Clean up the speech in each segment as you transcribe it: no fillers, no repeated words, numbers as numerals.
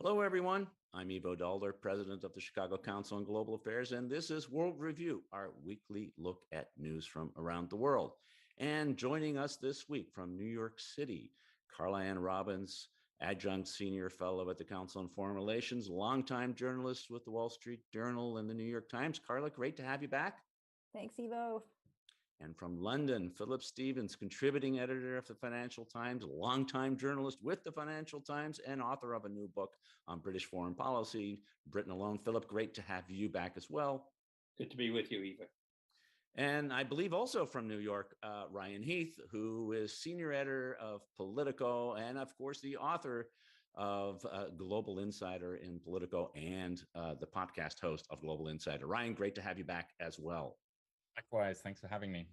Hello, everyone. I'm Ivo Daalder, President of the Chicago Council on Global Affairs, and this is World Review, our weekly look at news from around the world. And joining us this week from New York City, Carla Anne Robbins, Adjunct Senior Fellow at the Council on Foreign Relations, longtime journalist with the Wall Street Journal and the New York Times. Carla, great to have you back. Thanks, Ivo. And from London, Philip Stevens, contributing editor of the Financial Times, longtime journalist with the Financial Times, and author of a new book on British foreign policy, Britain Alone. Philip, great to have you back as well. Good to be with you, Eva. And I believe also from New York, Ryan Heath, who is senior editor of Politico, and of course, the author of Global Insider in Politico and the podcast host of Global Insider. Ryan, great to have you back as well. Likewise, thanks for having me.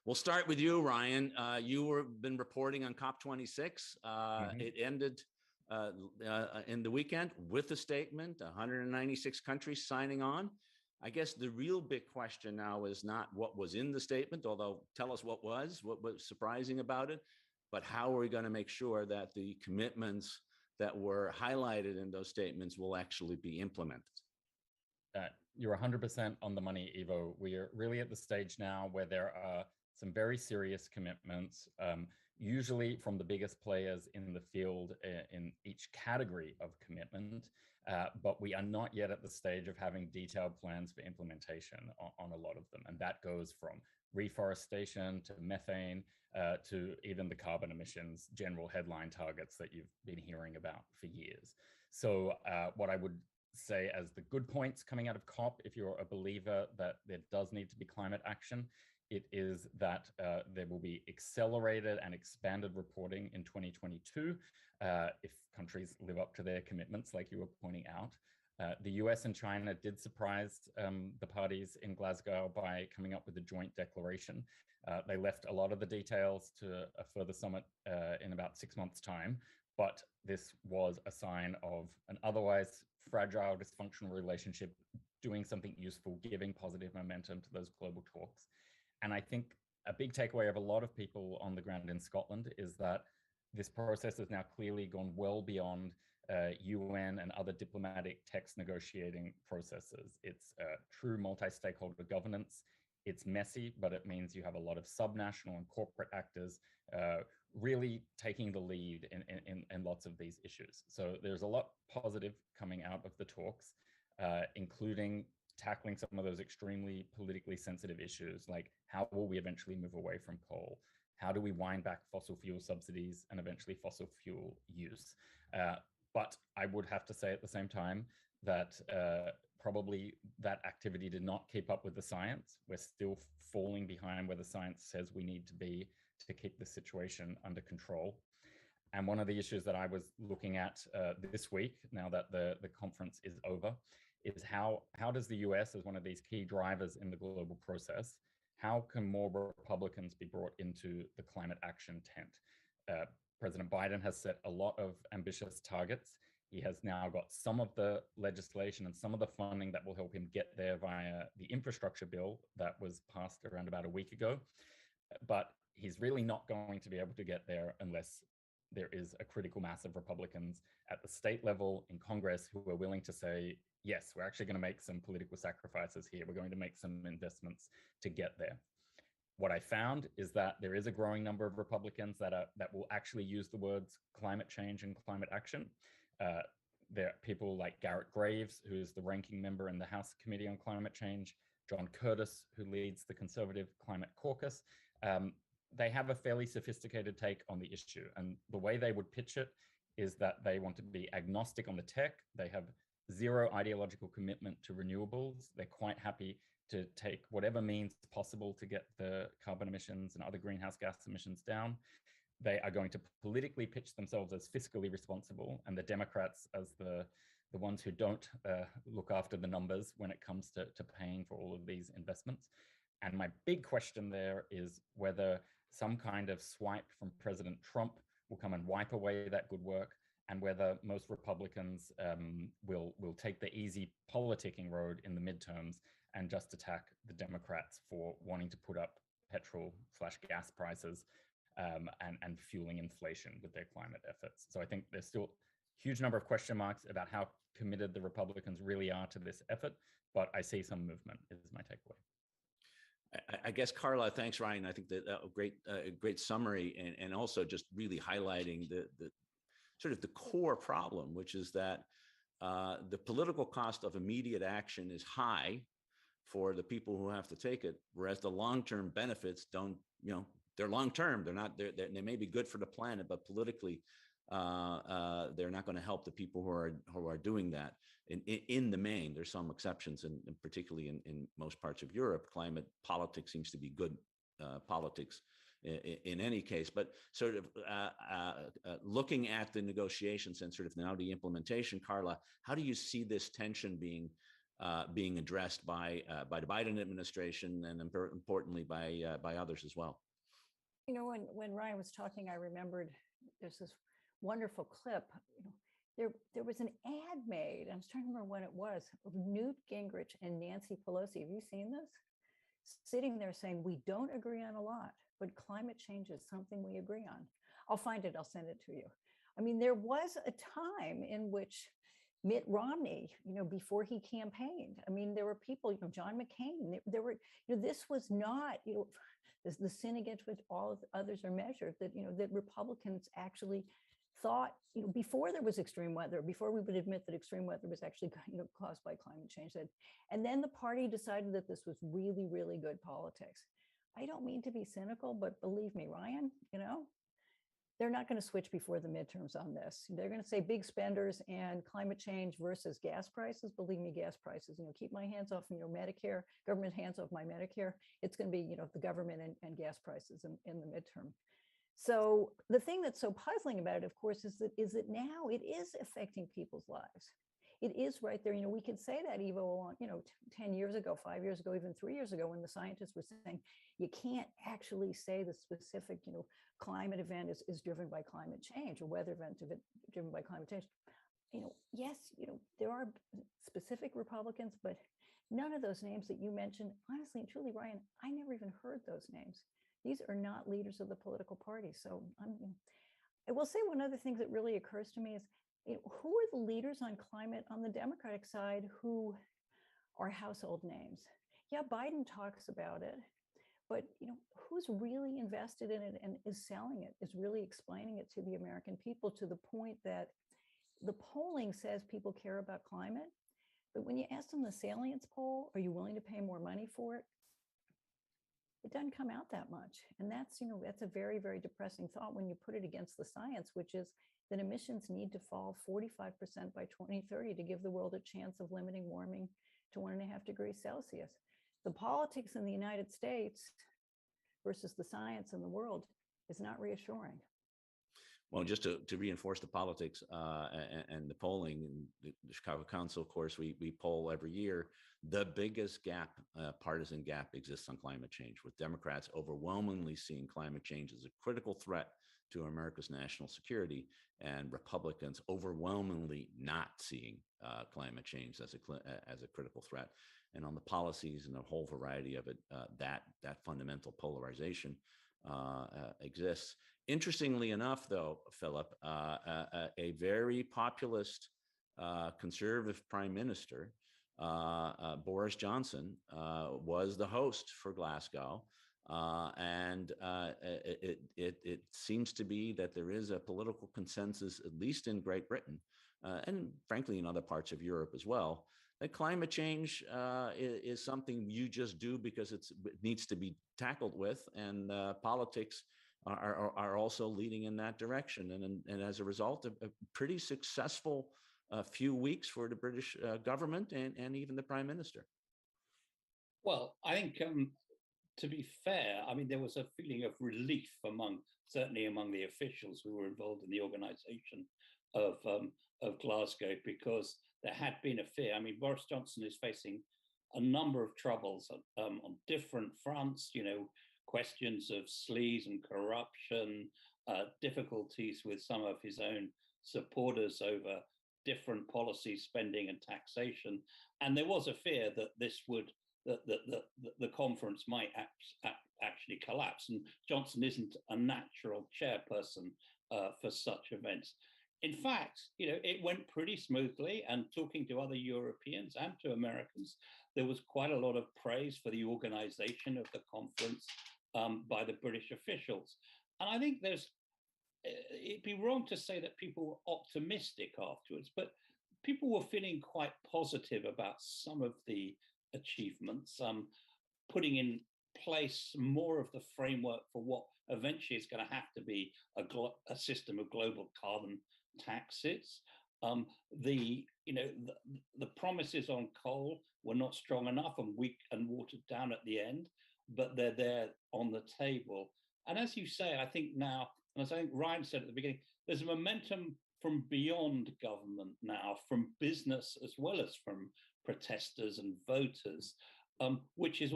We'll start with you, Ryan. You've been reporting on COP26. It ended in the weekend with a statement, 196 countries signing on. I guess the real big question now is not what was in the statement, although tell us what was surprising about it, but how are we going to make sure that the commitments that were highlighted in those statements will actually be implemented? You're 100% on the money, Ivo. We are really at the stage now where there are some very serious commitments, usually from the biggest players in the field in each category of commitment, but we are not yet at the stage of having detailed plans for implementation on a lot of them. And that goes from reforestation to methane to even the carbon emissions general headline targets that you've been hearing about for years. So what I would say as the good points coming out of COP, if you're a believer that there does need to be climate action, it is that there will be accelerated and expanded reporting in 2022 if countries live up to their commitments, like you were pointing out. The US and China did surprise the parties in Glasgow by coming up with a joint declaration. They left a lot of the details to a further summit in about 6 months' time, but this was a sign of an otherwise fragile, dysfunctional relationship doing something useful, giving positive momentum to those global talks. And I think a big takeaway of a lot of people on the ground in Scotland is that this process has now clearly gone well beyond UN and other diplomatic text negotiating processes. It's true multi-stakeholder governance. It's messy, but it means you have a lot of subnational and corporate actors really taking the lead in lots of these issues. So there's a lot positive coming out of the talks, including tackling some of those extremely politically sensitive issues, like how will we eventually move away from coal? How do we wind back fossil fuel subsidies and eventually fossil fuel use? But I would have to say at the same time that probably that activity did not keep up with the science. We're still falling behind where the science says we need to be to keep the situation under control. And one of the issues that I was looking at this week, now that the conference is over, is how does the US, as one of these key drivers in the global process, how can more Republicans be brought into the climate action tent? President Biden has set a lot of ambitious targets. He has now got some of the legislation and some of the funding that will help him get there via the infrastructure bill that was passed around about a week ago. But he's really not going to be able to get there unless there is a critical mass of Republicans at the state level in Congress who are willing to say, yes, we're actually going to make some political sacrifices here. We're going to make some investments to get there. What I found is that there is a growing number of Republicans that will actually use the words climate change and climate action. There are people like Garrett Graves, who's the ranking member in the House Committee on Climate Change, John Curtis, who leads the Conservative Climate Caucus. They have a fairly sophisticated take on the issue. And the way they would pitch it is that they want to be agnostic on the tech. They have zero ideological commitment to renewables. They're quite happy to take whatever means possible to get the carbon emissions and other greenhouse gas emissions down. They are going to politically pitch themselves as fiscally responsible, and the Democrats as the ones who don't look after the numbers when it comes to paying for all of these investments. And my big question there is whether some kind of swipe from President Trump will come and wipe away that good work, and whether most Republicans will take the easy politicking road in the midterms and just attack the Democrats for wanting to put up petrol/gas prices and fueling inflation with their climate efforts. So I think there's still huge number of question marks about how committed the Republicans really are to this effort, but I see some movement is my takeaway. I guess, Carla, thanks, Ryan. I think that great summary, and also just really highlighting the sort of the core problem, which is that the political cost of immediate action is high for the people who have to take it, whereas the long-term benefits don't, they're long-term. They may be good for the planet, but politically, they're not going to help the people who are doing that. In the main, there's some exceptions, and particularly in most parts of Europe, climate politics seems to be good politics in any case. But sort of looking at the negotiations and sort of now the implementation, Carla, how do you see this tension being addressed by the Biden administration, and importantly by others as well? When Ryan was talking, I remembered there's this wonderful clip. There was an ad made, I was trying to remember when it was, of Newt Gingrich and Nancy Pelosi. Have you seen this? Sitting there saying, we don't agree on a lot, but climate change is something we agree on. I'll find it, I'll send it to you. I mean, there was a time in which Mitt Romney, before he campaigned, I mean, there were people, John McCain, there were, this was not, the sin against which all others are measured, that, that Republicans actually thought, before there was extreme weather, before we would admit that extreme weather was actually, caused by climate change, and then the party decided that this was really, really good politics. I don't mean to be cynical, but believe me, Ryan, they're not going to switch before the midterms on this. They're going to say big spenders and climate change versus gas prices. Believe me, gas prices, keep my hands off, Medicare, government hands off my Medicare. It's going to be, the government and gas prices in the midterm. So the thing that's so puzzling about it, of course, is that now it is affecting people's lives. It is right there. We could say that, Ivo, 10 years ago, 5 years ago, even 3 years ago, when the scientists were saying you can't actually say the specific, climate event is driven by climate change, or weather event driven by climate change. Yes, there are specific Republicans, but none of those names that you mentioned, honestly and truly, Ryan, I never even heard those names. These are not leaders of the political party. So I will say one other thing that really occurs to me is, who are the leaders on climate on the Democratic side who are household names? Yeah, Biden talks about it, but who's really invested in it and is selling it, is really explaining it to the American people, to the point that the polling says people care about climate, but when you ask them the salience poll, are you willing to pay more money for it? It doesn't come out that much. And that's, that's a very, very depressing thought when you put it against the science, which is that emissions need to fall 45% by 2030 to give the world a chance of limiting warming to 1.5 degrees Celsius. The politics in the United States versus the science in the world is not reassuring. Well, just to reinforce the politics and the polling, and the Chicago Council, of course, we poll every year. The biggest gap, partisan gap, exists on climate change, with Democrats overwhelmingly seeing climate change as a critical threat to America's national security, and Republicans overwhelmingly not seeing climate change as a critical threat. And on the policies and a whole variety of it, that fundamental polarization exists. Interestingly enough, though, Philip, a very populist conservative prime minister, Boris Johnson, was the host for Glasgow. And it seems to be that there is a political consensus, at least in Great Britain, and frankly in other parts of Europe as well, that climate change is something you just do because it needs to be tackled with, and politics are also leading in that direction. And as a result, a pretty successful few weeks for the British government and even the Prime Minister. Well, I think to be fair, I mean, there was a feeling of relief certainly among the officials who were involved in the organization of Glasgow, because there had been a fear. I mean, Boris Johnson is facing a number of troubles on different fronts, questions of sleaze and corruption, difficulties with some of his own supporters over different policies, spending and taxation. And there was a fear that the conference might actually collapse. And Johnson isn't a natural chairperson for such events. in fact, it went pretty smoothly. And talking to other Europeans and to Americans, there was quite a lot of praise for the organization of the conference by the British officials. And I think it'd be wrong to say that people were optimistic afterwards, but people were feeling quite positive about some of the achievements, putting in place more of the framework for what eventually is going to have to be a system of global carbon taxes. The promises on coal were not strong enough and weak and watered down at the end, but they're there on the table. And as you say, I think now, and as I think Ryan said at the beginning, there's a momentum from beyond government now, from business as well as from protesters and voters, which is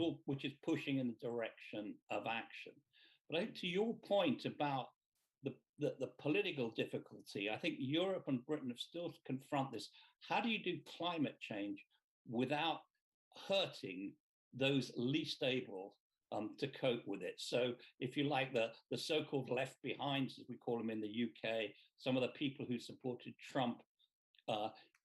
pushing in the direction of action. But I think to your point about the political difficulty, I think Europe and Britain have still to confront this. How do you do climate change without hurting those least able to cope with it? So if you like, the so-called left behinds, as we call them in the UK, some of the people who supported Trump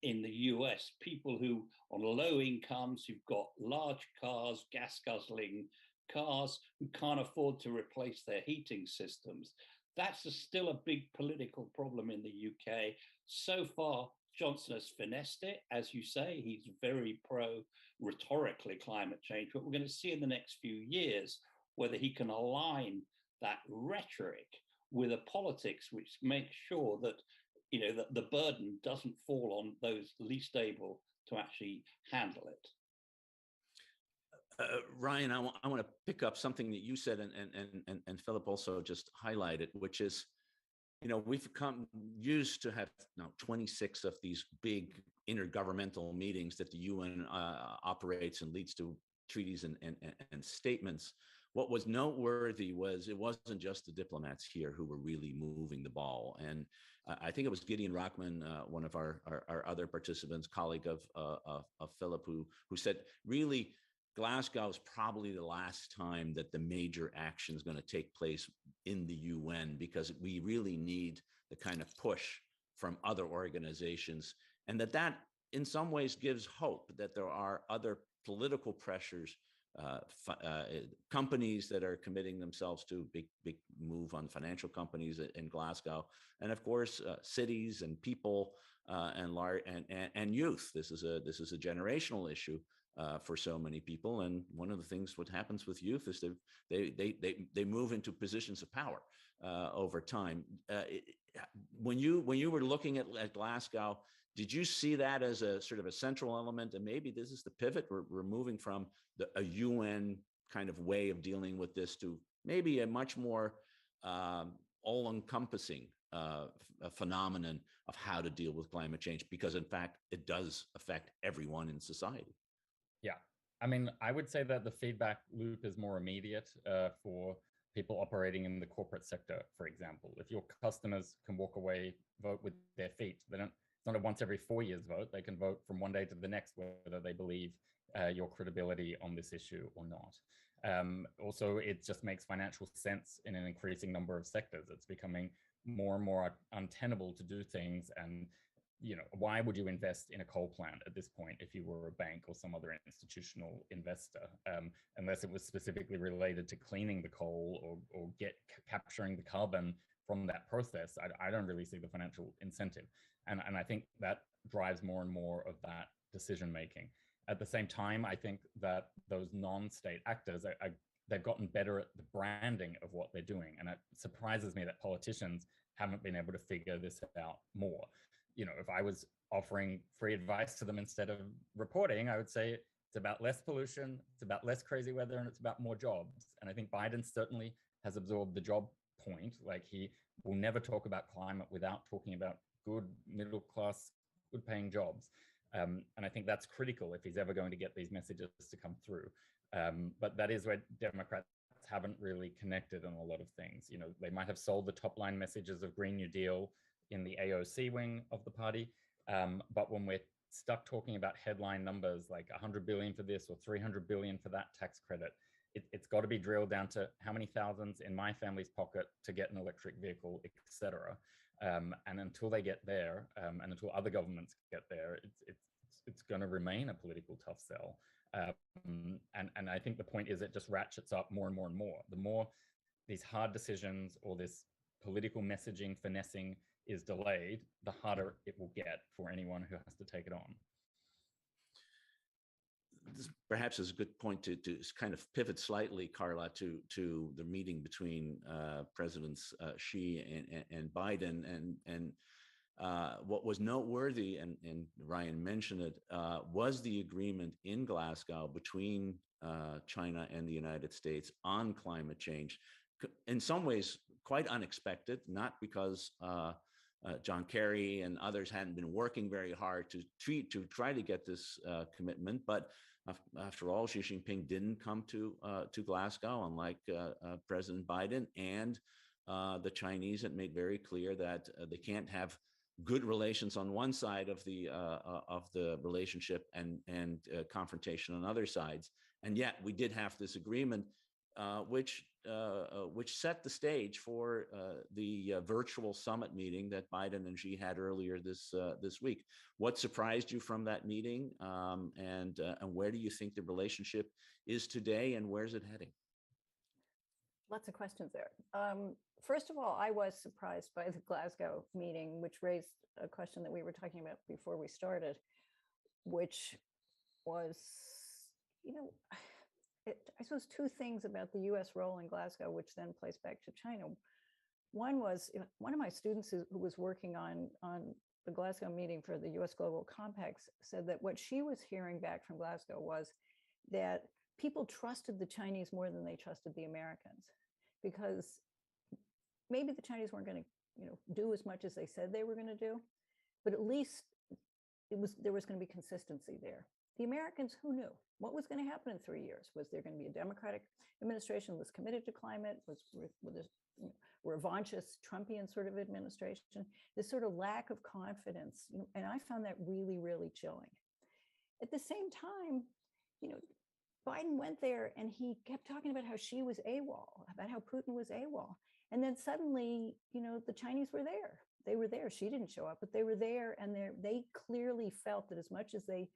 in the US, people who on low incomes, who've got large cars, gas guzzling cars, who can't afford to replace their heating systems. That's still a big political problem in the UK. So far, Johnson has finessed it. As you say, he's very pro rhetorically climate change, but we're going to see in the next few years whether he can align that rhetoric with a politics which makes sure that that the burden doesn't fall on those least able to actually handle it. Ryan, I want to pick up something that you said and Philip also just highlighted, which is, we've come used to have now 26 of these big intergovernmental meetings that the UN operates and leads to treaties and statements. What was noteworthy was it wasn't just the diplomats here who were really moving the ball. And I think it was Gideon Rockman, one of our other participants, colleague of Philip, who said, really, Glasgow is probably the last time that the major action is going to take place in the UN, because we really need the kind of push from other organizations, and that in some ways gives hope that there are other political pressures, companies that are committing themselves to big move on financial companies in Glasgow, and of course cities and people and youth. This is a generational issue for so many people, and one of the things what happens with youth is they move into positions of power over time. When you were looking at Glasgow, did you see that as a sort of a central element, and maybe this is the pivot? We're moving from a UN kind of way of dealing with this to maybe a much more all-encompassing phenomenon of how to deal with climate change, because in fact it does affect everyone in society. Yeah, I mean, I would say that the feedback loop is more immediate for people operating in the corporate sector, for example. If your customers can walk away, vote with their feet, they don't. It's not a once every 4 years vote. They can vote from one day to the next whether they believe your credibility on this issue or not. Also, it just makes financial sense in an increasing number of sectors. It's becoming more and more untenable to do things, and why would you invest in a coal plant at this point if you were a bank or some other institutional investor, unless it was specifically related to cleaning the coal or capturing the carbon from that process? I don't really see the financial incentive. And I think that drives more and more of that decision making. At the same time, I think that those non-state actors, they've gotten better at the branding of what they're doing. And it surprises me that politicians haven't been able to figure this out more. If I was offering free advice to them instead of reporting, I would say it's about less pollution, it's about less crazy weather, and it's about more jobs. And I think Biden certainly has absorbed the job point. Like, he will never talk about climate without talking about good middle class, good paying jobs. And I think that's critical if he's ever going to get these messages to come through. But that is where Democrats haven't really connected on a lot of things. They might have sold the top line messages of Green New Deal in the AOC wing of the party. But when we're stuck talking about headline numbers like 100 billion for this or 300 billion for that tax credit, it's got to be drilled down to how many thousands in my family's pocket to get an electric vehicle, etc. And until they get there, and until other governments get there, it's going to remain a political tough sell. And I think the point is it just ratchets up more and more and more. The more these hard decisions or this political messaging finessing is delayed, the harder it will get for anyone who has to take it on. This perhaps is a good point to kind of pivot slightly, Carla, to the meeting between Presidents Xi and Biden. And what was noteworthy, and Ryan mentioned it, was the agreement in Glasgow between China and the United States on climate change. In some ways, quite unexpected, not because John Kerry and others hadn't been working very hard to try to get this commitment, but after all, Xi Jinping didn't come to Glasgow, unlike President Biden, and the Chinese had made very clear that they can't have good relations on one side of the relationship and confrontation on other sides. And yet we did have this agreement, which set the stage for the virtual summit meeting that Biden and Xi had earlier this week. What surprised you from that meeting, and where do you think the relationship is today, and where's it heading? Lots of questions there. First of all, I was surprised by the Glasgow meeting, which raised a question that we were talking about before we started, which was, I suppose two things about the US role in Glasgow, which then plays back to China. One was one of my students who was working on the Glasgow meeting for the US Global Compacts said that what she was hearing back from Glasgow was that people trusted the Chinese more than they trusted the Americans, because maybe the Chinese weren't going to do as much as they said they were going to do, but at least there was going to be consistency there. The Americans, who knew what was going to happen in 3 years? Was there going to be a Democratic administration was committed to climate? Was this revanchist Trumpian sort of administration? This sort of lack of confidence, and I found that really, really chilling. At the same time, Biden went there and he kept talking about how Xi was AWOL, about how Putin was AWOL, and then suddenly, the Chinese were there. They were there. Xi didn't show up, but they were there, and they clearly felt that as much as they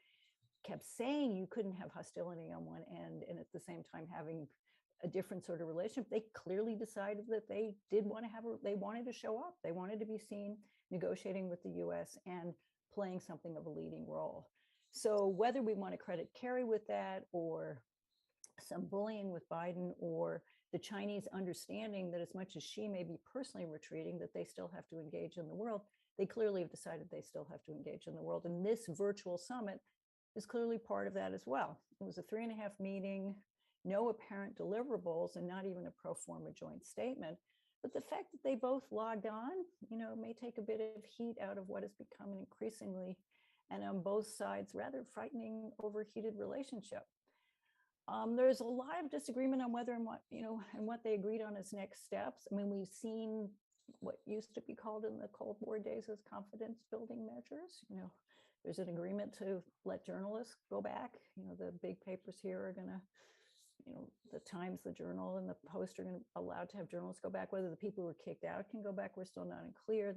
kept saying you couldn't have hostility on one end and at the same time having a different sort of relationship, they clearly decided that they did want to they wanted to show up. They wanted to be seen negotiating with the US and playing something of a leading role. So whether we want to credit Kerry with that, or some bullying with Biden, or the Chinese understanding that as much as Xi may be personally retreating, that they still have to engage in the world, they clearly have decided they still have to engage in the world. And this virtual summit is clearly part of that as well. It was a 3.5 meeting, no apparent deliverables, and not even a pro forma joint statement. But the fact that they both logged on, may take a bit of heat out of what has become an increasingly, and on both sides, rather frightening, overheated relationship. There's a lot of disagreement on whether and what they agreed on as next steps. I mean, we've seen what used to be called in the Cold War days as confidence building measures. There's an agreement to let journalists go back. The big papers here are going to, the Times, the Journal, and the Post are going to allowed to have journalists go back. Whether the people who were kicked out can go back, we're still not clear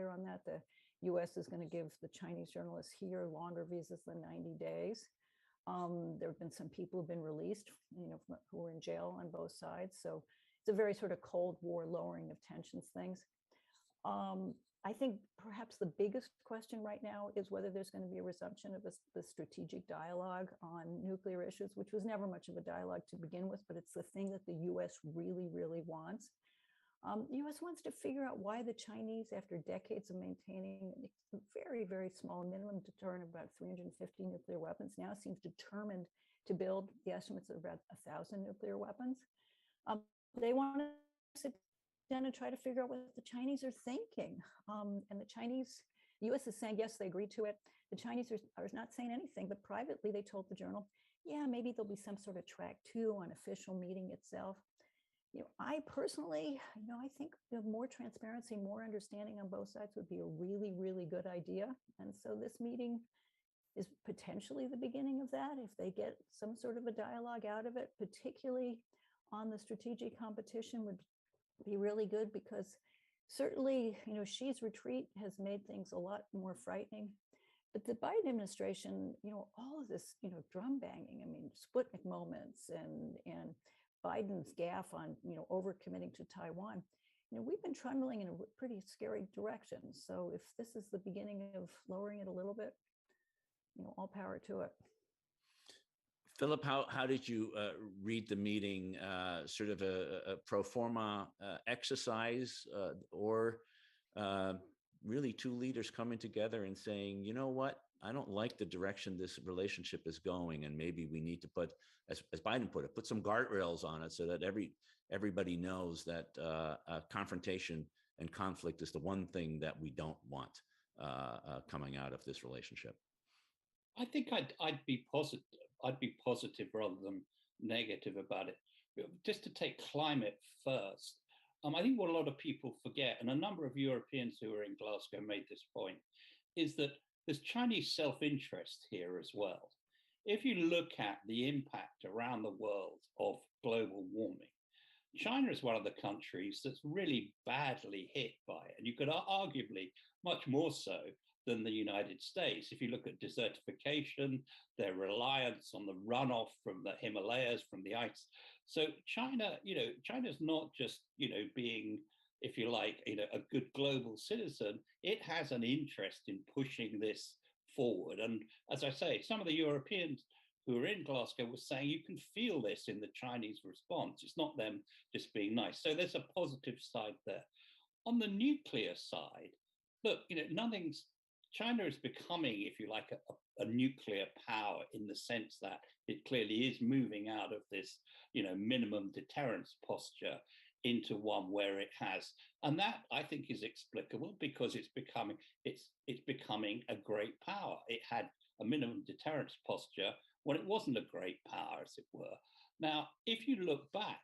on that. The U.S. is going to give the Chinese journalists here longer visas than 90 days. There have been some people who've been released, who were in jail on both sides. So it's a very sort of Cold War lowering of tensions things. I think perhaps the biggest question right now is whether there's going to be a resumption of the strategic dialogue on nuclear issues, which was never much of a dialogue to begin with, but it's the thing that the U.S. really, really wants. The U.S. wants to figure out why the Chinese, after decades of maintaining a very, very small minimum deterrent of about 350 nuclear weapons, now seems determined to build the estimates of about 1,000 nuclear weapons. They want to sit down and try to figure out what the Chinese are thinking. And the U.S. is saying, yes, they agreed to it. The Chinese are not saying anything, but privately they told the Journal, yeah, maybe there'll be some sort of track 2 on official meeting itself. I personally, I think more transparency, more understanding on both sides would be a really, really good idea. And so this meeting is potentially the beginning of that, if they get some sort of a dialogue out of it, particularly on the strategic competition would be really good, because certainly, Xi's retreat has made things a lot more frightening. But the Biden administration, all of this, drum banging, I mean, Sputnik moments and Biden's gaffe on, overcommitting to Taiwan, we've been trundling in a pretty scary direction. So if this is the beginning of lowering it a little bit, all power to it. Philip, how did you read the meeting? Sort of a pro forma exercise, or really two leaders coming together and saying, you know what, I don't like the direction this relationship is going, and maybe we need to put, as Biden put it, put some guardrails on it so that everybody knows that confrontation and conflict is the one thing that we don't want coming out of this relationship. I think I'd be positive. I'd be positive rather than negative about it. Just to take climate first, I think what a lot of people forget, and a number of Europeans who were in Glasgow made this point, is that there's Chinese self-interest here as well. If you look at the impact around the world of global warming, China is one of the countries that's really badly hit by it. And you could arguably much more so than the United States. If you look at desertification, their reliance on the runoff from the Himalayas, from the ice. So China, China's not just, being, if you like, a good global citizen. It has an interest in pushing this forward. And as I say, some of the Europeans who were in Glasgow were saying you can feel this in the Chinese response. It's not them just being nice. So there's a positive side there. On the nuclear side, look, China is becoming, if you like, a nuclear power, in the sense that it clearly is moving out of this, minimum deterrence posture into one where it has, and that I think is explicable because it's becoming a great power. It had a minimum deterrence posture when it wasn't a great power, as it were. Now, if you look back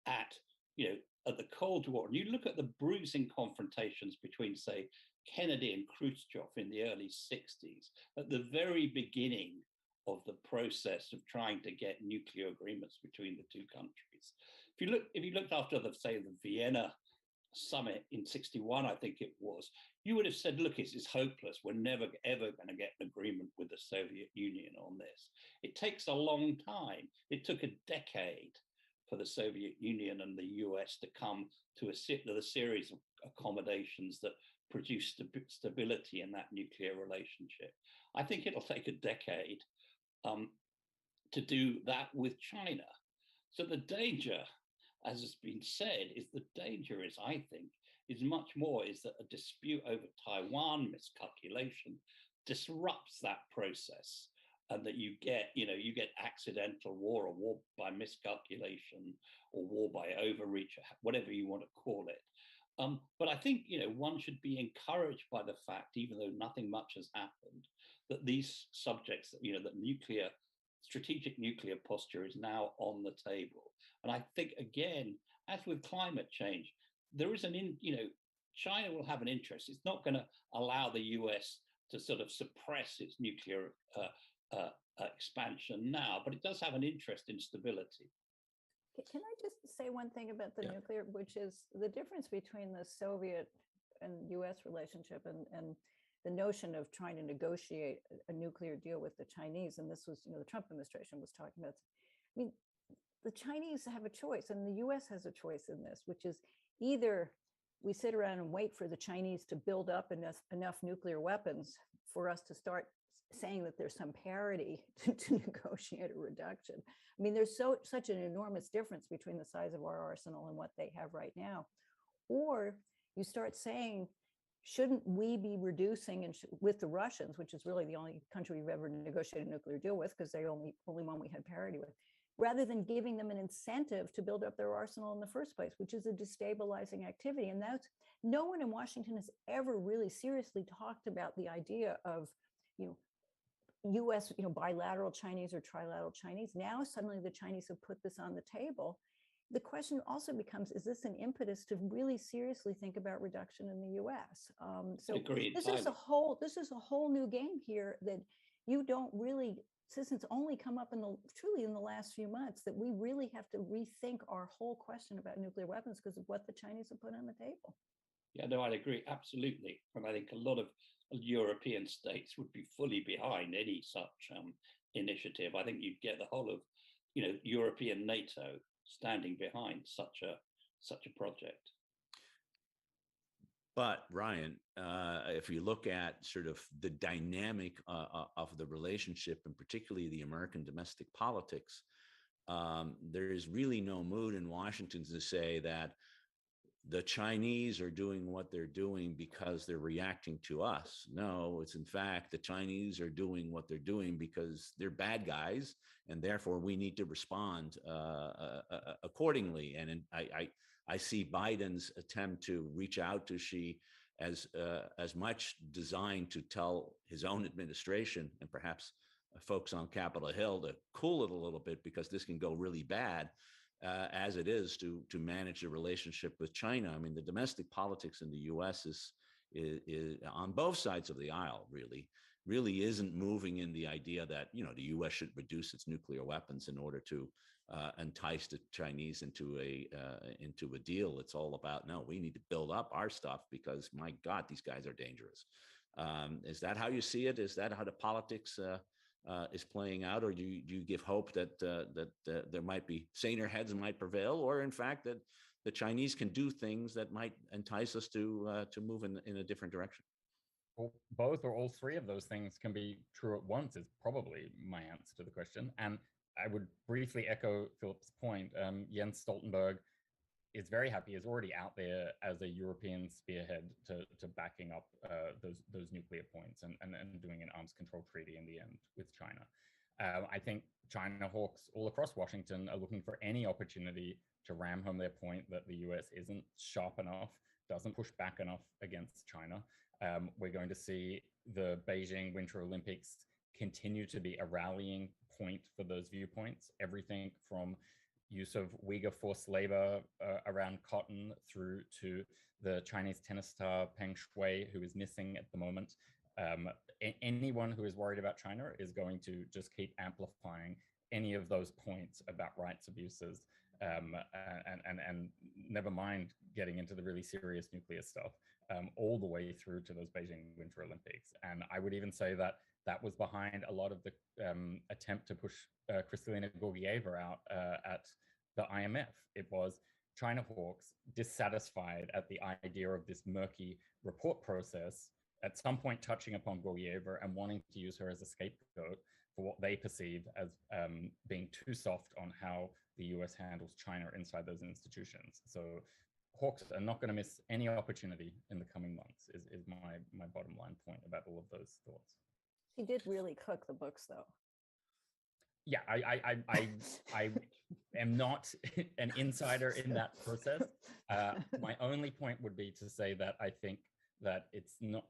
at the Cold War, and you look at the bruising confrontations between, say, Kennedy and Khrushchev in the early 60s, at the very beginning of the process of trying to get nuclear agreements between the two countries. If you looked after the Vienna summit in 61, I think it was, you would have said, look, this is hopeless. We're never, ever going to get an agreement with the Soviet Union on this. It takes a long time. It took a decade for the Soviet Union and the US to come to a series of accommodations that produce stability in that nuclear relationship. I think it'll take a decade to do that with China. So the danger, as has been said, is I think, is much more is that a dispute over Taiwan, miscalculation, disrupts that process, and that you get accidental war, or war by miscalculation, or war by overreach, whatever you want to call it. But I think, one should be encouraged by the fact, even though nothing much has happened, that these subjects, that strategic nuclear posture is now on the table. And I think, again, as with climate change, there is China will have an interest. It's not going to allow the US to sort of suppress its nuclear expansion now, but it does have an interest in stability. Can I just say one thing about the nuclear, which is the difference between the Soviet and US relationship and the notion of trying to negotiate a nuclear deal with the Chinese. And this was, the Trump administration was talking about. I mean, the Chinese have a choice, and the US has a choice in this, which is either we sit around and wait for the Chinese to build up enough nuclear weapons for us to start saying that there's some parity to negotiate a reduction. I mean, there's such an enormous difference between the size of our arsenal and what they have right now. Or you start saying, shouldn't we be reducing, and with the Russians, which is really the only country we've ever negotiated a nuclear deal with, because they're the only one we had parity with, rather than giving them an incentive to build up their arsenal in the first place, which is a destabilizing activity. And no one in Washington has ever really seriously talked about the idea of, US, bilateral Chinese or trilateral Chinese. Now suddenly the Chinese have put this on the table. The question also becomes, is this an impetus to really seriously think about reduction in the US? So Agreed. this is a whole new game here that you don't really citizens only come up truly in the last few months, that we really have to rethink our whole question about nuclear weapons because of what the Chinese have put on the table. Yeah, no, I'd agree absolutely. And I think a lot of European states would be fully behind any such initiative. I think you'd get the whole of, European NATO standing behind such a project. But Ryan, if you look at sort of the dynamic of the relationship, and particularly the American domestic politics, there is really no mood in Washington to say that the Chinese are doing what they're doing because they're reacting to us. No, it's in fact the Chinese are doing what they're doing because they're bad guys, and therefore we need to respond accordingly. And I see Biden's attempt to reach out to Xi as much designed to tell his own administration and perhaps folks on Capitol Hill to cool it a little bit because this can go really bad, as it is to manage the relationship with China. I mean, the domestic politics in the U.S. is on both sides of the aisle really isn't moving in the idea that the U.S. should reduce its nuclear weapons in order to entice the Chinese into a deal. It's all about, no, we need to build up our stuff because, my God, these guys are dangerous. Is that how you see it? Is that how the politics is playing out, or do you give hope that there might be saner heads might prevail, or in fact that the Chinese can do things that might entice us to move in a different direction? Well, both or all three of those things can be true at once is probably my answer to the question. And I would briefly echo Philip's point. Jens Stoltenberg is very happy, is already out there as a European spearhead to backing up those nuclear points and doing an arms control treaty in the end with China. I think China hawks all across Washington are looking for any opportunity to ram home their point that the US isn't sharp enough, doesn't push back enough against China. We're going to see the Beijing Winter Olympics continue to be a rallying point for those viewpoints. Everything from use of Uyghur forced labor around cotton through to the Chinese tennis star Peng Shuai, who is missing at the moment. Anyone who is worried about China is going to just keep amplifying any of those points about rights abuses, and never mind getting into the really serious nuclear stuff, all the way through to those Beijing Winter Olympics. And I would even say that that was behind a lot of the attempt to push Kristalina Georgieva out at the IMF. It was China hawks dissatisfied at the idea of this murky report process, at some point touching upon Georgieva and wanting to use her as a scapegoat for what they perceive as being too soft on how the US handles China inside those institutions. So hawks are not going to miss any opportunity in the coming months is my bottom line point about all of those thoughts. She did really cook the books, though. Yeah, I am not an insider in that process. My only point would be to say that I think that it's not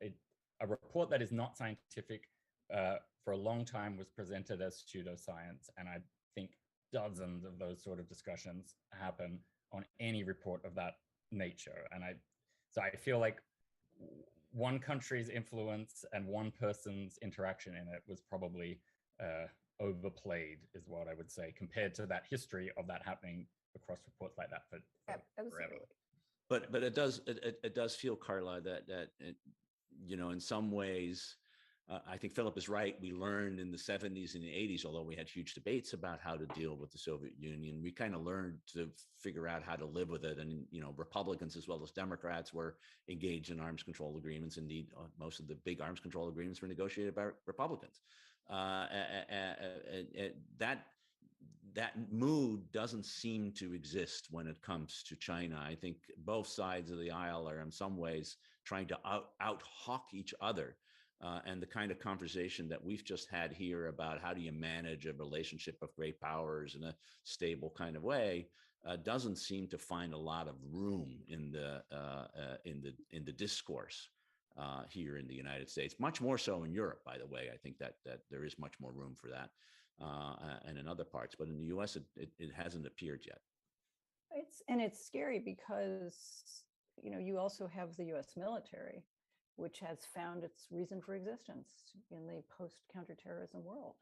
a report that is not scientific for a long time was presented as pseudoscience, and I think dozens of those sort of discussions happen on any report of that nature. And so I feel like one country's influence and one person's interaction in it was probably overplayed, is what I would say, compared to that history of that happening across reports like that for forever. But it does feel, Carla, that in some ways, I think Philip is right. We learned in the 70s and the 80s, although we had huge debates about how to deal with the Soviet Union, we kind of learned to figure out how to live with it. And, Republicans as well as Democrats were engaged in arms control agreements. Indeed, most of the big arms control agreements were negotiated by Republicans. That mood doesn't seem to exist when it comes to China. I think both sides of the aisle are in some ways trying to out-hawk each other. And the kind of conversation that we've just had here about how do you manage a relationship of great powers in a stable kind of way doesn't seem to find a lot of room in the discourse here in the United States. Much more so in Europe, by the way. I think that there is much more room for that, and in other parts. But in the U.S., it hasn't appeared yet. It's scary because you also have the U.S. military, which has found its reason for existence in the post-counterterrorism world.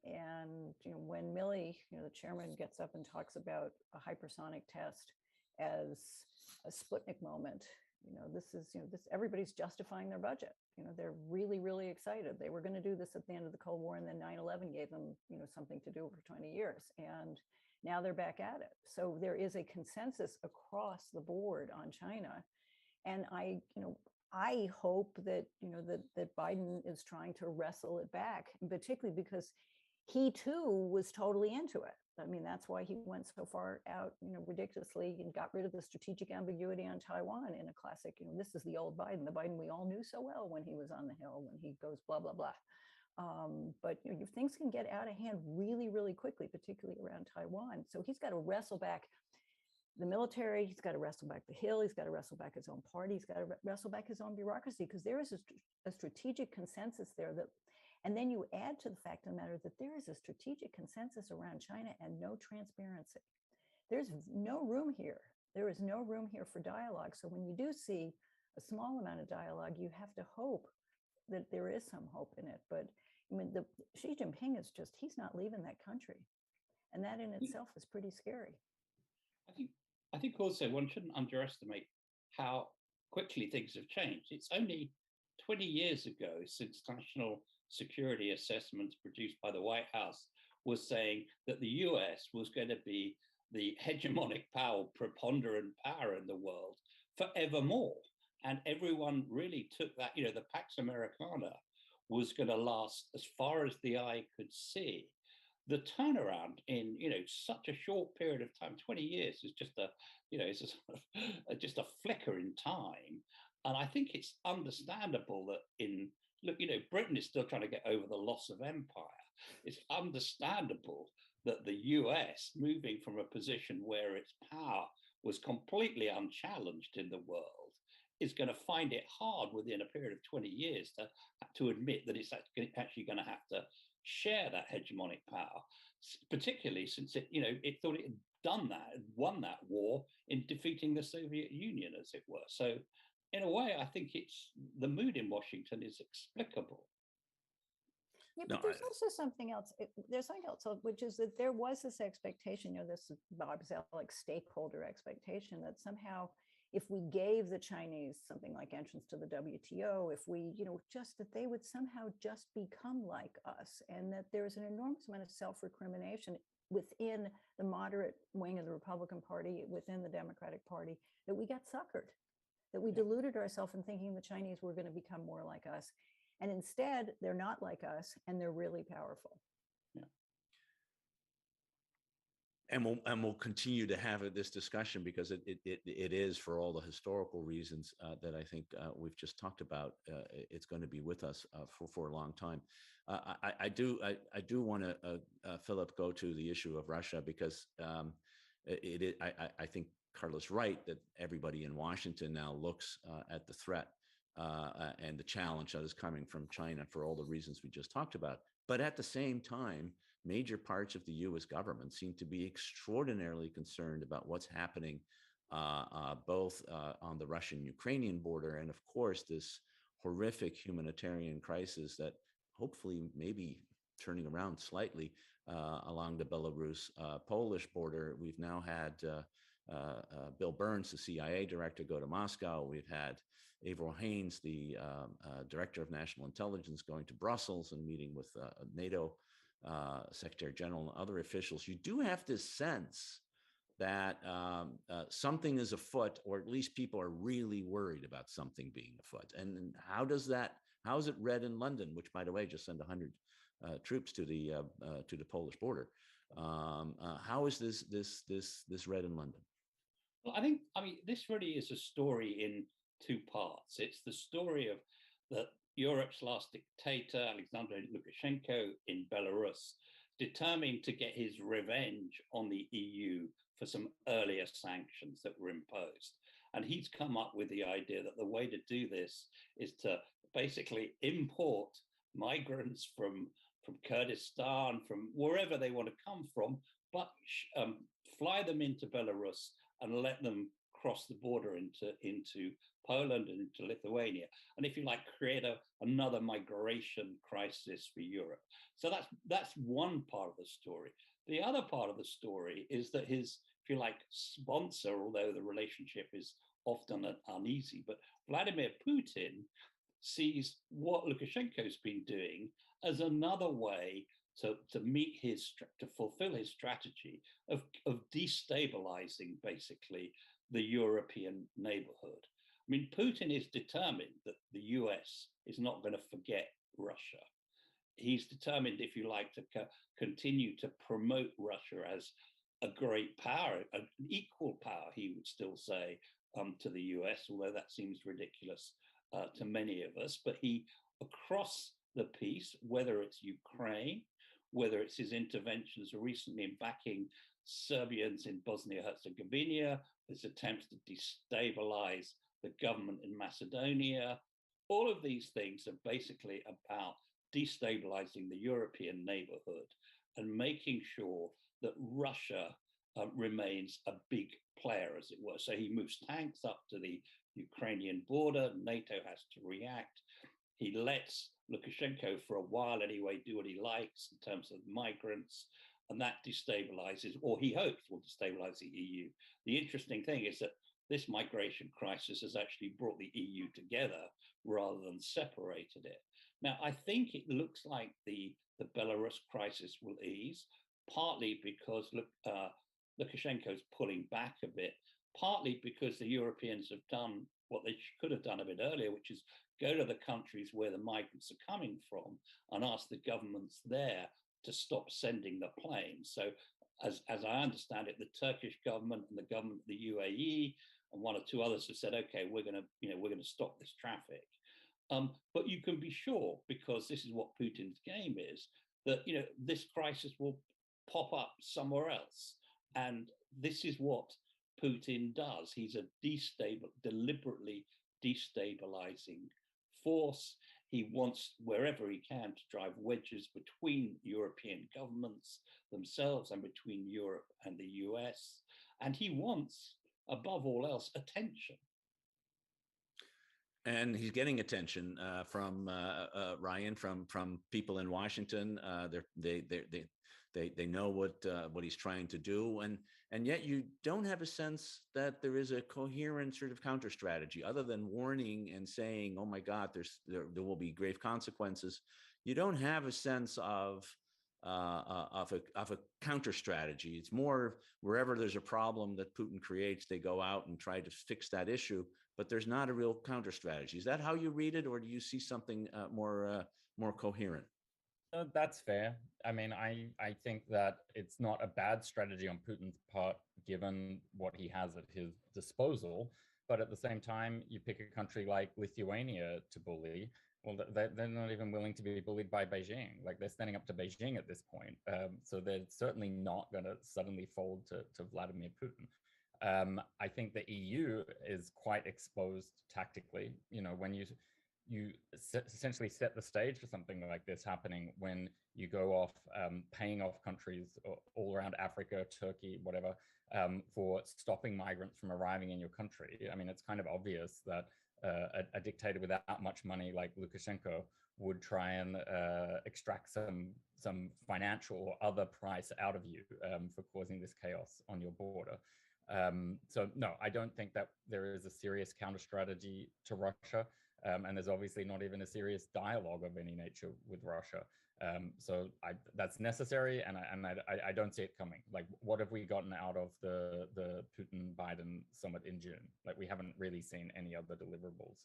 And when Milley, the chairman, gets up and talks about a hypersonic test as a Sputnik moment, this everybody's justifying their budget. They're really, really excited. They were going to do this at the end of the Cold War, and then 9/11 gave them, something to do for 20 years. And now they're back at it. So there is a consensus across the board on China. And I hope that, that Biden is trying to wrestle it back, and particularly because he too was totally into it. I mean, that's why he went so far out, ridiculously, and got rid of the strategic ambiguity on Taiwan in a classic, this is the old Biden, the Biden we all knew so well when he was on the Hill, when he goes blah, blah, blah. But things can get out of hand really, really quickly, particularly around Taiwan. So he's got to wrestle back the military, he's got to wrestle back the Hill, he's got to wrestle back his own party, he's got to wrestle back his own bureaucracy, because there is a strategic consensus there that. And then you add to the fact of the matter that there is a strategic consensus around China and no transparency. There's no room here. There is no room here for dialogue. So when you do see a small amount of dialogue, you have to hope that there is some hope in it. But I mean, Xi Jinping is he's not leaving that country. And that in itself is pretty scary. I think also one shouldn't underestimate how quickly things have changed. It's only 20 years ago since national security assessments produced by the White House was saying that the US was going to be the hegemonic power, preponderant power in the world forevermore. And everyone really took that, the Pax Americana was going to last as far as the eye could see. The turnaround in, such a short period of time, 20 years is just just a flicker in time. And I think it's understandable that Britain is still trying to get over the loss of empire. It's understandable that the US, moving from a position where its power was completely unchallenged in the world, is going to find it hard within a period of 20 years to admit that it's actually going to have to share that hegemonic power, particularly since it thought it had done that, won that war in defeating the Soviet Union, as it were. So in a way, I think the mood in Washington is explicable. Yeah, but there's also something else. There's something else, which is that there was this expectation, this Bob Zoellick stakeholder expectation that somehow, if we gave the Chinese something like entrance to the WTO, if we, just that they would somehow just become like us, and that there's an enormous amount of self-recrimination within the moderate wing of the Republican Party, within the Democratic Party, that we got suckered, that we deluded ourselves in thinking the Chinese were going to become more like us. And instead, they're not like us, and they're really powerful. Yeah. And we'll continue to have this discussion because it is, for all the historical reasons that I think we've just talked about, it's going to be with us for a long time. I do want to, Philip, go to the issue of Russia, because I think Carla's right that everybody in Washington now looks at the threat and the challenge that is coming from China for all the reasons we just talked about. But at the same time, major parts of the U.S. government seem to be extraordinarily concerned about what's happening both on the Russian-Ukrainian border, and of course this horrific humanitarian crisis that hopefully maybe turning around slightly along the Belarus-Polish border. We've now had Bill Burns, the CIA director, go to Moscow. We've had Avro Haines, the director of national intelligence, going to Brussels and meeting with NATO Secretary General and other officials. You do have this sense that something is afoot, or at least people are really worried about something being afoot. And how is it read in London, which, by the way, just sent 100 troops to the Polish border? How is this read in London? Well, I mean, this really is a story in two parts. It's the story of Europe's last dictator, Alexander Lukashenko, in Belarus, determined to get his revenge on the EU for some earlier sanctions that were imposed. And he's come up with the idea that the way to do this is to basically import migrants from Kurdistan, from wherever they want to come from, but fly them into Belarus and let them across the border into Poland and into Lithuania, and if you like, create another migration crisis for Europe. So that's one part of the story. The other part of the story is that his, if you like, sponsor, although the relationship is often uneasy, but Vladimir Putin sees what Lukashenko's been doing as another way to fulfill his strategy of destabilizing basically the European neighborhood. I mean, Putin is determined that the US is not going to forget Russia. He's determined, if you like, to continue to promote Russia as a great power, an equal power, he would still say, to the US, although that seems ridiculous to many of us. But he, across the piece, whether it's Ukraine, whether it's his interventions recently in backing Serbians in Bosnia-Herzegovina, his attempts to destabilize the government in Macedonia, all of these things are basically about destabilizing the European neighborhood and making sure that Russia remains a big player, as it were. So he moves tanks up to the Ukrainian border. NATO has to react. He lets Lukashenko, for a while anyway, do what he likes in terms of migrants, and that destabilizes, or he hopes will destabilize the EU. The interesting thing is that this migration crisis has actually brought the EU together rather than separated it. Now, I think it looks like the Belarus crisis will ease, partly because Lukashenko's pulling back a bit, partly because the Europeans have done what they could have done a bit earlier, which is go to the countries where the migrants are coming from and ask the governments there to stop sending the planes. So as I understand it, the Turkish government and the government of the UAE and one or two others have said, okay, we're going to stop this traffic. But you can be sure, because this is what Putin's game is, that this crisis will pop up somewhere else. And this is what Putin does. He's a deliberately destabilizing force. He wants, wherever he can, to drive wedges between European governments themselves and between Europe and the US. And he wants, above all else, attention. And he's getting attention from Ryan, from people in Washington. They know what he's trying to do, and yet you don't have a sense that there is a coherent sort of counter strategy, other than warning and saying, "Oh my God, there will be grave consequences." You don't have a sense of a counter strategy. It's more wherever there's a problem that Putin creates, they go out and try to fix that issue, but there's not a real counter strategy. Is that how you read it, or do you see something more coherent? That's fair. I mean, I think that it's not a bad strategy on Putin's part, given what he has at his disposal. But at the same time, you pick a country like Lithuania to bully. Well, they're not even willing to be bullied by Beijing. Like, they're standing up to Beijing at this point. So they're certainly not going to suddenly fold to Vladimir Putin. I think the EU is quite exposed tactically. When you essentially set the stage for something like this happening, when you go off paying off countries all around Africa, Turkey, whatever, for stopping migrants from arriving in your country. I mean, it's kind of obvious that a dictator without much money like Lukashenko would try and extract some financial or other price out of you for causing this chaos on your border. So no, I don't think that there is a serious counter strategy to Russia. And there's obviously not even a serious dialogue of any nature with Russia. So that's necessary, and I don't see it coming. Like, what have we gotten out of the Putin-Biden summit in June? Like, we haven't really seen any other deliverables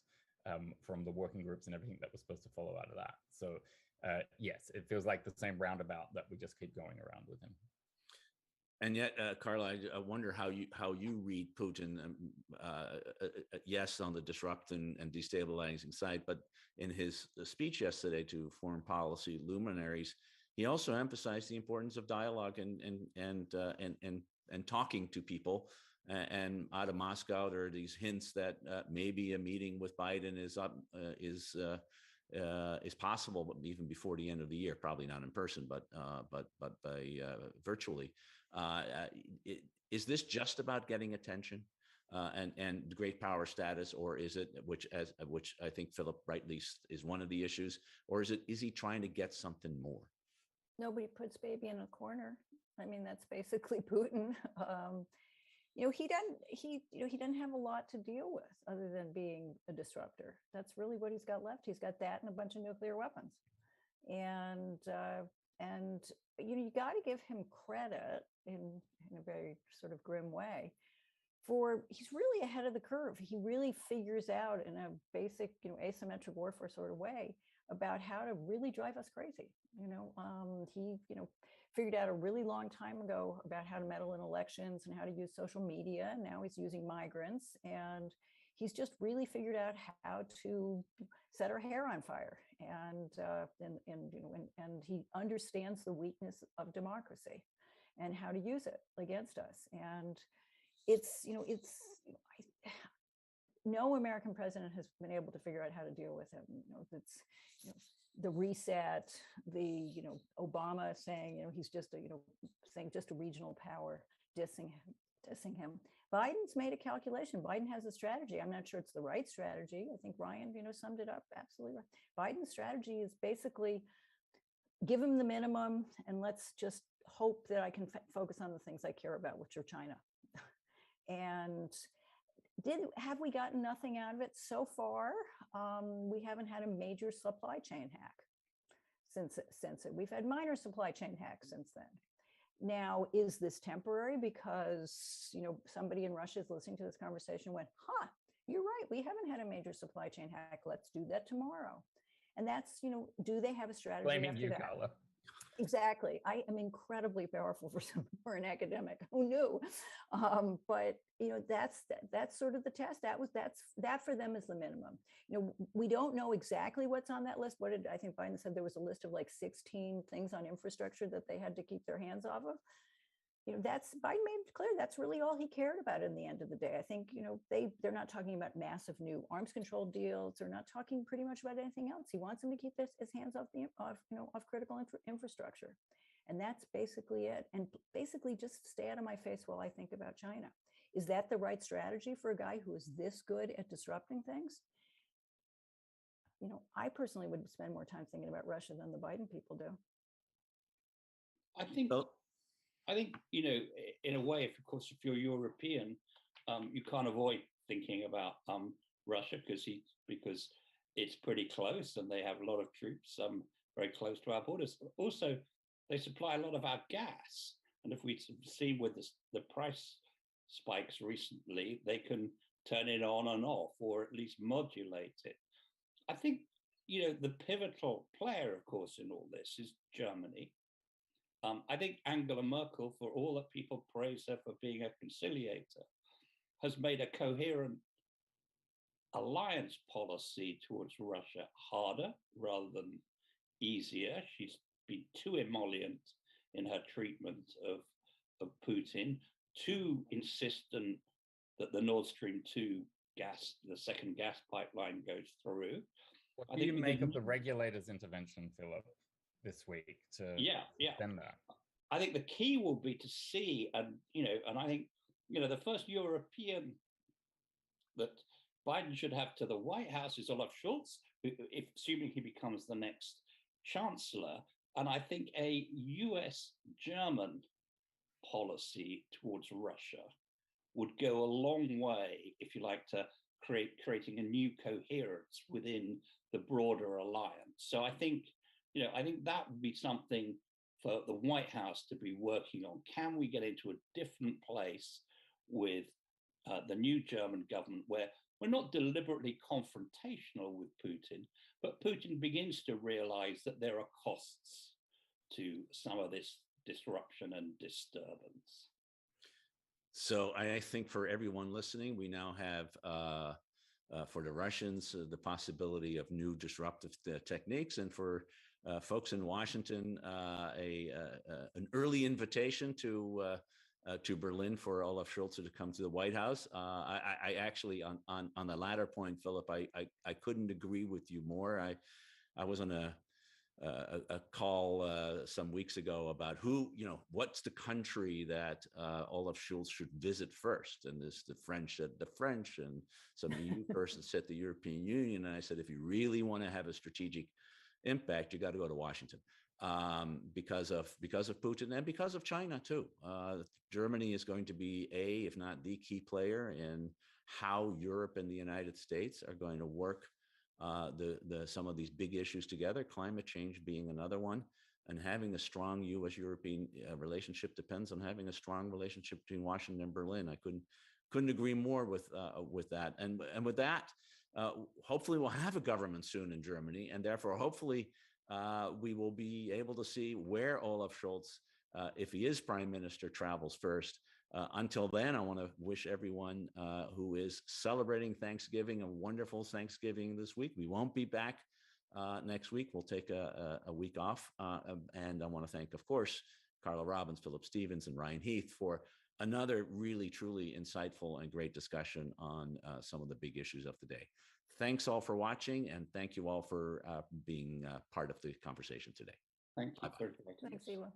from the working groups and everything that was supposed to follow out of that. So yes, it feels like the same roundabout that we just keep going around with him. And yet, Carla, I wonder how you read Putin. Yes, on the disrupting and destabilizing side, but in his speech yesterday to foreign policy luminaries, he also emphasized the importance of dialogue and talking to people. And out of Moscow, there are these hints that maybe a meeting with Biden is possible, but even before the end of the year. Probably not in person, but by virtually. Is this just about getting attention? and great power status, or is it, which I think Philip rightly is one of the issues, or is he trying to get something more? Nobody puts baby in a corner. I mean, that's basically Putin. He doesn't have a lot to deal with other than being a disruptor. That's really what he's got left. He's got that and a bunch of nuclear weapons. And you got to give him credit in a very sort of grim way for he's really ahead of the curve. He really figures out in a basic, asymmetric warfare sort of way about how to really drive us crazy. He figured out a really long time ago about how to meddle in elections and how to use social media. And now he's using migrants, and he's just really figured out how to set our hair on fire. And he understands the weakness of democracy and how to use it against us. And no American president has been able to figure out how to deal with him. It's the reset, the Obama saying he's just a regional power, dissing him. Biden's made a calculation. Biden has a strategy. I'm not sure it's the right strategy. I think Ryan summed it up absolutely right. Biden's strategy is basically give him the minimum and let's just hope that I can focus on the things I care about, which are China. And have we gotten nothing out of it so far? We haven't had a major supply chain hack since it. We've had minor supply chain hacks since then. Now, is this temporary because somebody in Russia is listening to this conversation and went, you're right, we haven't had a major supply chain hack. Let's do that tomorrow. And that's, do they have a strategy? Blaming after you, that? Carla. Exactly. I am incredibly powerful for an academic. Who knew? But that's sort of the test. That for them is the minimum. We don't know exactly what's on that list. What did I think Biden said? There was a list of like 16 things on infrastructure that they had to keep their hands off of. That's Biden made it clear that's really all he cared about in the end of the day. I think they're not talking about massive new arms control deals. They're not talking pretty much about anything else. He wants them to keep his hands off of critical infrastructure, and that's basically it. And basically just stay out of my face while I think about China. Is that the right strategy for a guy who is this good at disrupting things? I personally would spend more time thinking about Russia than the Biden people do. I think, in a way, of course, if you're European, you can't avoid thinking about Russia because it's pretty close and they have a lot of troops very close to our borders. Also, they supply a lot of our gas. And if we've seen with the price spikes recently, they can turn it on and off or at least modulate it. I think, the pivotal player, of course, in all this is Germany. I think Angela Merkel, for all that people praise her for being a conciliator, has made a coherent alliance policy towards Russia harder rather than easier. She's been too emollient in her treatment of Putin, too insistent that the Nord Stream 2 gas, the second gas pipeline, goes through. What do you make of the regulator's intervention, Philip, this week to defend that? I think the key will be to see, and I think the first European that Biden should have to the White House is Olaf Scholz, assuming he becomes the next chancellor. And I think a US-German policy towards Russia would go a long way, if you like, to creating a new coherence within the broader alliance. So I think that would be something for the White House to be working on. Can we get into a different place with the new German government where we're not deliberately confrontational with Putin, but Putin begins to realize that there are costs to some of this disruption and disturbance? So I think for everyone listening, we now have, for the Russians, the possibility of new disruptive techniques, and for folks in Washington, an early invitation to Berlin for Olaf Scholz to come to the White House. I actually, on the latter point, Philip, I couldn't agree with you more. I was on a call some weeks ago about who, what's the country that Olaf Scholz should visit first. And the French said the French, and some EU person said the European Union. And I said, if you really want to have a strategic impact, you got to go to Washington, because of Putin and because of China too. Germany is going to be if not the key player in how Europe and the United States are going to work some of these big issues together, climate change being another one. And having a strong U.S.-European relationship depends on having a strong relationship between Washington and Berlin. I couldn't agree more with that. And with that, hopefully we'll have a government soon in Germany, and therefore hopefully we will be able to see where Olaf Scholz, if he is prime minister, travels first. Until then, I want to wish everyone who is celebrating Thanksgiving a wonderful Thanksgiving this week. We won't be back next week. We'll take a week off. And I want to thank, of course, Carla Robbins, Philip Stevens, and Ryan Heath for another really, truly insightful and great discussion on some of the big issues of the day. Thanks all for watching, and thank you all for being part of the conversation today. Thank you. Thanks, Ivo.